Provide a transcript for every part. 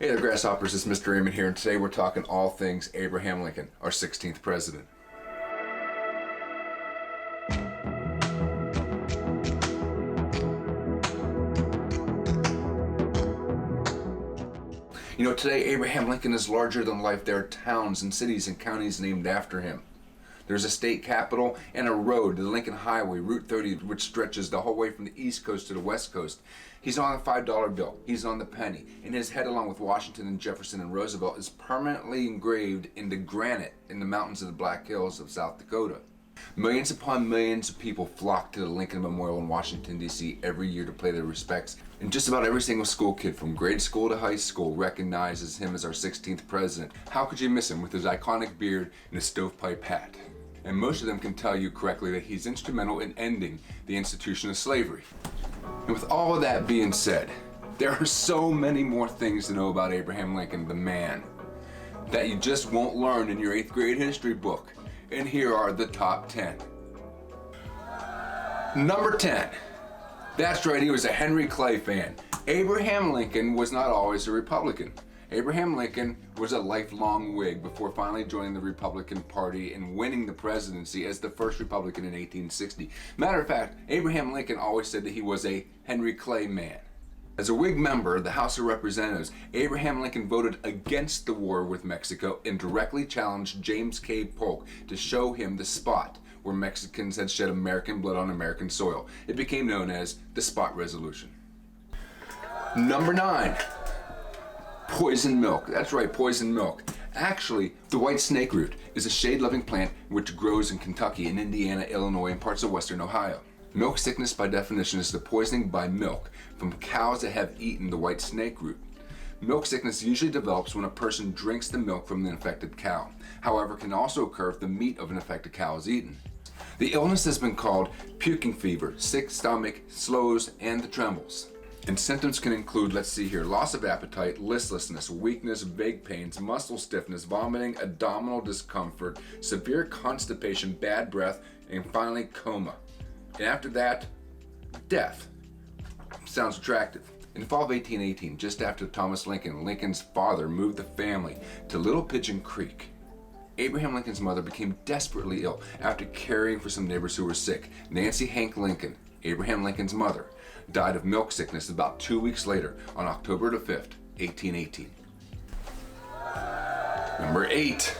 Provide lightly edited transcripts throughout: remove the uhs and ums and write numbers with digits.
Hey there, Grasshoppers, it's Mr. Raymond here, and today we're talking all things Abraham Lincoln, our 16th president. You know, today Abraham Lincoln is larger than life. There are towns and cities and counties named after him. There's a state capitol and a road, the Lincoln Highway, Route 30, which stretches the whole way from the East Coast to the West Coast. He's on the $5 bill, he's on the penny, and his head, along with Washington and Jefferson and Roosevelt, is permanently engraved into granite in the mountains of the Black Hills of South Dakota. Millions upon millions of people flock to the Lincoln Memorial in Washington, D.C. every year to pay their respects, and just about every single school kid from grade school to high school recognizes him as our 16th president. How could you miss him with his iconic beard and his stovepipe hat? And most of them can tell you correctly that he's instrumental in ending the institution of slavery. And with all of that being said, there are so many more things to know about Abraham Lincoln, the man, that you just won't learn in your 8th grade history book. And here are the top 10. Number 10. That's right, he was a Henry Clay fan. Abraham Lincoln was not always a Republican. Abraham Lincoln was a lifelong Whig before finally joining the Republican Party and winning the presidency as the first Republican in 1860. Matter of fact, Abraham Lincoln always said that he was a Henry Clay man. As a Whig member of the House of Representatives, Abraham Lincoln voted against the war with Mexico and directly challenged James K. Polk to show him the spot where Mexicans had shed American blood on American soil. It became known as the Spot Resolution. Number 9. Poison milk. That's right, poison milk. Actually, the white snake root is a shade-loving plant which grows in Kentucky, in Indiana, Illinois, and parts of western Ohio. Milk sickness, by definition, is the poisoning by milk from cows that have eaten the white snake root. Milk sickness usually develops when a person drinks the milk from the infected cow. However, it can also occur if the meat of an infected cow is eaten. The illness has been called puking fever, sick stomach, slows, and the trembles. And symptoms can include, let's see here, loss of appetite, listlessness, weakness, vague pains, muscle stiffness, vomiting, abdominal discomfort, severe constipation, bad breath, and finally coma. And after that, death. Sounds attractive. In the fall of 1818, just after Thomas Lincoln, Lincoln's father, moved the family to Little Pigeon Creek, Abraham Lincoln's mother became desperately ill after caring for some neighbors who were sick. Nancy Hank Lincoln, Abraham Lincoln's mother, died of milk sickness about 2 weeks later on October the 5th, 1818. Number 8,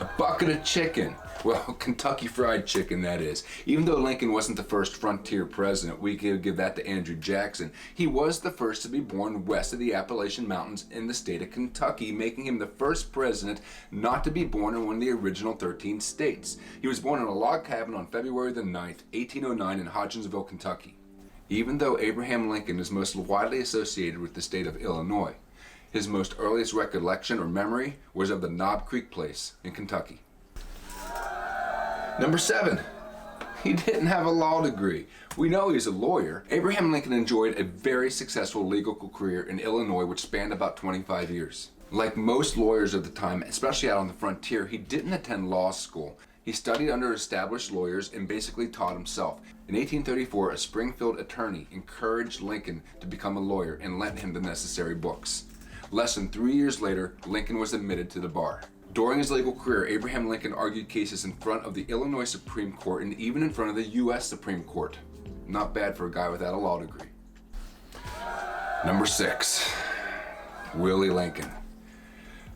a bucket of chicken. Well, Kentucky Fried Chicken, that is. Even though Lincoln wasn't the first frontier president, we could give that to Andrew Jackson. He was the first to be born west of the Appalachian Mountains in the state of Kentucky, making him the first president not to be born in one of the original 13 states. He was born in a log cabin on February the 9th, 1809 in Hodgensville, Kentucky. Even though Abraham Lincoln is most widely associated with the state of Illinois, his most earliest recollection or memory was of the Knob Creek place in Kentucky. Number 7, he didn't have a law degree. We know he's a lawyer. Abraham Lincoln enjoyed a very successful legal career in Illinois which spanned about 25 years. Like most lawyers of the time, especially out on the frontier, he didn't attend law school. He studied under established lawyers and basically taught himself. In 1834, a Springfield attorney encouraged Lincoln to become a lawyer and lent him the necessary books. Less than 3 years later, Lincoln was admitted to the bar. During his legal career, Abraham Lincoln argued cases in front of the Illinois Supreme Court and even in front of the U.S. Supreme Court. Not bad for a guy without a law degree. Number 6, Willie Lincoln.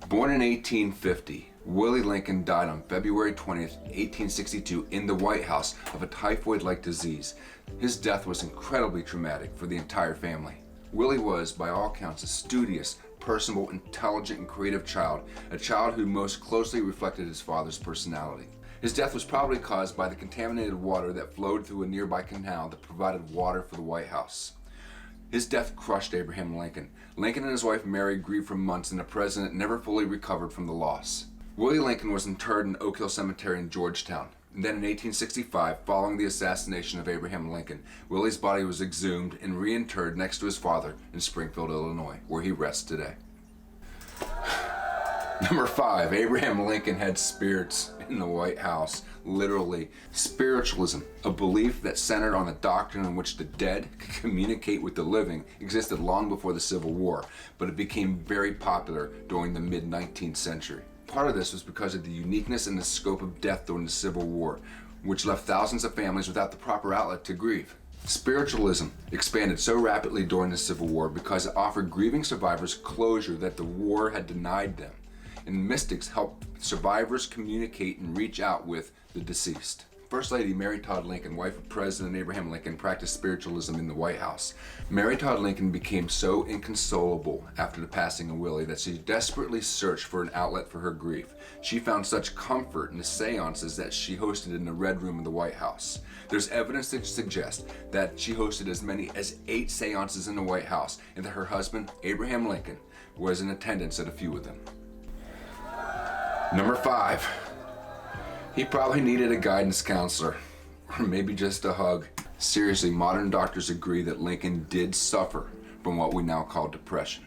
Born in 1850, Willie Lincoln died on February 20th, 1862 in the White House of a typhoid-like disease. His death was incredibly traumatic for the entire family. Willie was, by all accounts, a studious, personable, intelligent, and creative child, a child who most closely reflected his father's personality. His death was probably caused by the contaminated water that flowed through a nearby canal that provided water for the White House. His death crushed Abraham Lincoln. Lincoln and his wife Mary grieved for months, and the president never fully recovered from the loss. Willie Lincoln was interred in Oak Hill Cemetery in Georgetown. And then in 1865, following the assassination of Abraham Lincoln, Willie's body was exhumed and reinterred next to his father in Springfield, Illinois, where he rests today. Number 5, Abraham Lincoln had spirits in the White House. Literally. Spiritualism, a belief that centered on a doctrine in which the dead could communicate with the living, existed long before the Civil War, but it became very popular during the mid-19th century. Part of this was because of the uniqueness and the scope of death during the Civil War, which left thousands of families without the proper outlet to grieve. Spiritualism expanded so rapidly during the Civil War because it offered grieving survivors closure that the war had denied them. And mystics helped survivors communicate and reach out with the deceased. First Lady Mary Todd Lincoln, wife of President Abraham Lincoln, practiced spiritualism in the White House. Mary Todd Lincoln became so inconsolable after the passing of Willie that she desperately searched for an outlet for her grief. She found such comfort in the seances that she hosted in the Red Room of the White House. There's evidence to suggest that she hosted as many as 8 seances in the White House, and that her husband, Abraham Lincoln, was in attendance at a few of them. Number 5, he probably needed a guidance counselor, or maybe just a hug. Seriously, modern doctors agree that Lincoln did suffer from what we now call depression.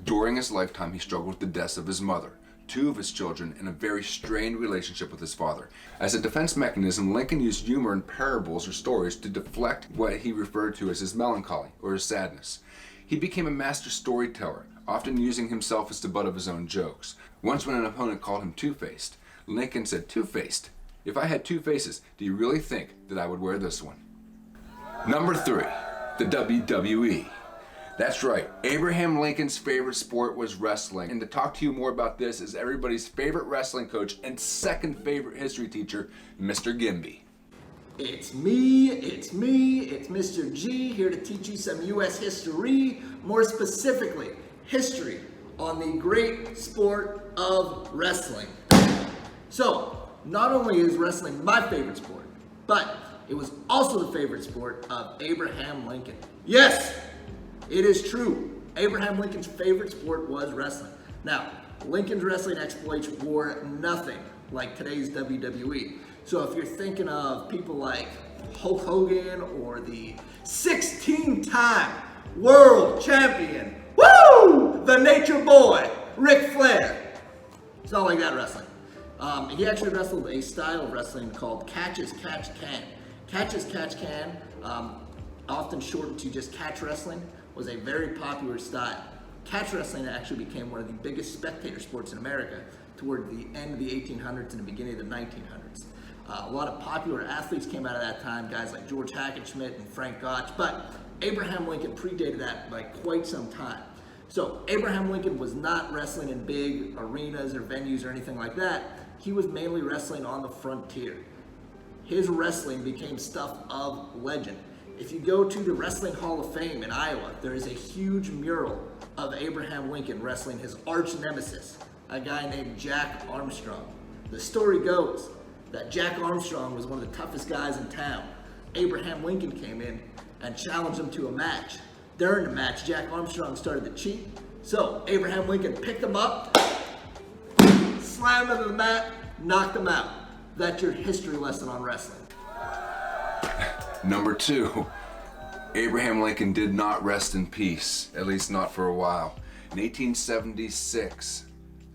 During his lifetime, he struggled with the deaths of his mother, 2 of his children, and a very strained relationship with his father. As a defense mechanism, Lincoln used humor and parables or stories to deflect what he referred to as his melancholy or his sadness. He became a master storyteller, often using himself as the butt of his own jokes. Once when an opponent called him two-faced, Lincoln said, "Two-faced? If I had 2 faces, do you really think that I would wear this one?" Number 3, the WWE. That's right, Abraham Lincoln's favorite sport was wrestling. And to talk to you more about this is everybody's favorite wrestling coach and second favorite history teacher, Mr. Gimbi. It's me, it's Mr. G, here to teach you some U.S. history, more specifically, history on the great sport of wrestling. So, not only is wrestling my favorite sport, but it was also the favorite sport of Abraham Lincoln. Yes, it is true. Abraham Lincoln's favorite sport was wrestling. Now, Lincoln's wrestling exploits were nothing like today's WWE. So if you're thinking of people like Hulk Hogan or the 16-time world champion, woo, the Nature Boy, Ric Flair, it's not like that wrestling. He actually wrestled a style of wrestling called catch as catch can. Catch as catch can, often shortened to just catch wrestling, was a very popular style. Catch wrestling actually became one of the biggest spectator sports in America toward the end of the 1800s and the beginning of the 1900s. A lot of popular athletes came out of that time, guys like George Hackenschmidt and Frank Gotch, but Abraham Lincoln predated that by quite some time. So Abraham Lincoln was not wrestling in big arenas or venues or anything like that. He was mainly wrestling on the frontier. His wrestling became stuff of legend. If you go to the Wrestling Hall of Fame in Iowa, there is a huge mural of Abraham Lincoln wrestling his arch nemesis, a guy named Jack Armstrong. The story goes that Jack Armstrong was one of the toughest guys in town. Abraham Lincoln came in and challenged him to a match. During the match, Jack Armstrong started to cheat, so Abraham Lincoln picked him up, slammed him to the mat, knocked him out. That's your history lesson on wrestling. Number 2, Abraham Lincoln did not rest in peace, at least not for a while. In 1876,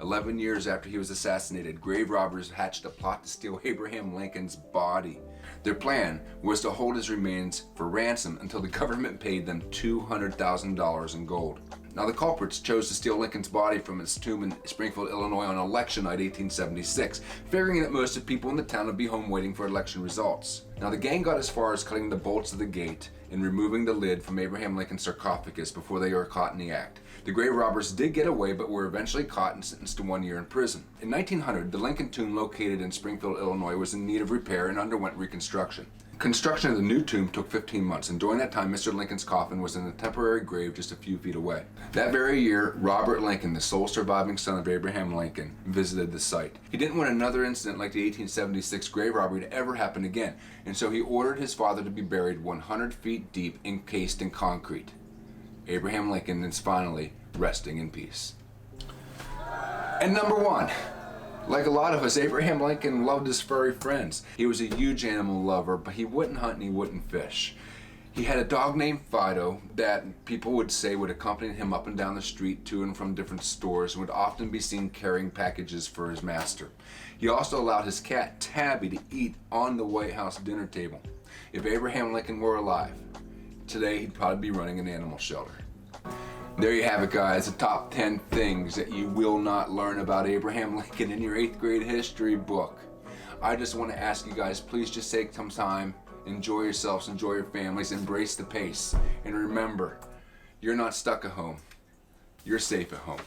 11 years after he was assassinated, grave robbers hatched a plot to steal Abraham Lincoln's body. Their plan was to hold his remains for ransom until the government paid them $200,000 in gold. Now the culprits chose to steal Lincoln's body from his tomb in Springfield, Illinois on election night 1876, figuring that most of the people in the town would be home waiting for election results. Now the gang got as far as cutting the bolts of the gate and removing the lid from Abraham Lincoln's sarcophagus before they were caught in the act. The grave robbers did get away, but were eventually caught and sentenced to 1 year in prison. In 1900, the Lincoln tomb located in Springfield, Illinois was in need of repair and underwent reconstruction. Construction of the new tomb took 15 months, and during that time, Mr. Lincoln's coffin was in a temporary grave just a few feet away. That very year, Robert Lincoln, the sole surviving son of Abraham Lincoln, visited the site. He didn't want another incident like the 1876 grave robbery to ever happen again, and so he ordered his father to be buried 100 feet deep, encased in concrete. Abraham Lincoln is finally resting in peace. And number 1. Like a lot of us, Abraham Lincoln loved his furry friends. He was a huge animal lover, but he wouldn't hunt and he wouldn't fish. He had a dog named Fido that people would say would accompany him up and down the street to and from different stores and would often be seen carrying packages for his master. He also allowed his cat Tabby to eat on the White House dinner table. If Abraham Lincoln were alive, today he'd probably be running an animal shelter. There you have it, guys, the top 10 things that you will not learn about Abraham Lincoln in your 8th grade history book. I just want to ask you guys, please just take some time, enjoy yourselves, enjoy your families, embrace the pace, and remember, you're not stuck at home. You're safe at home.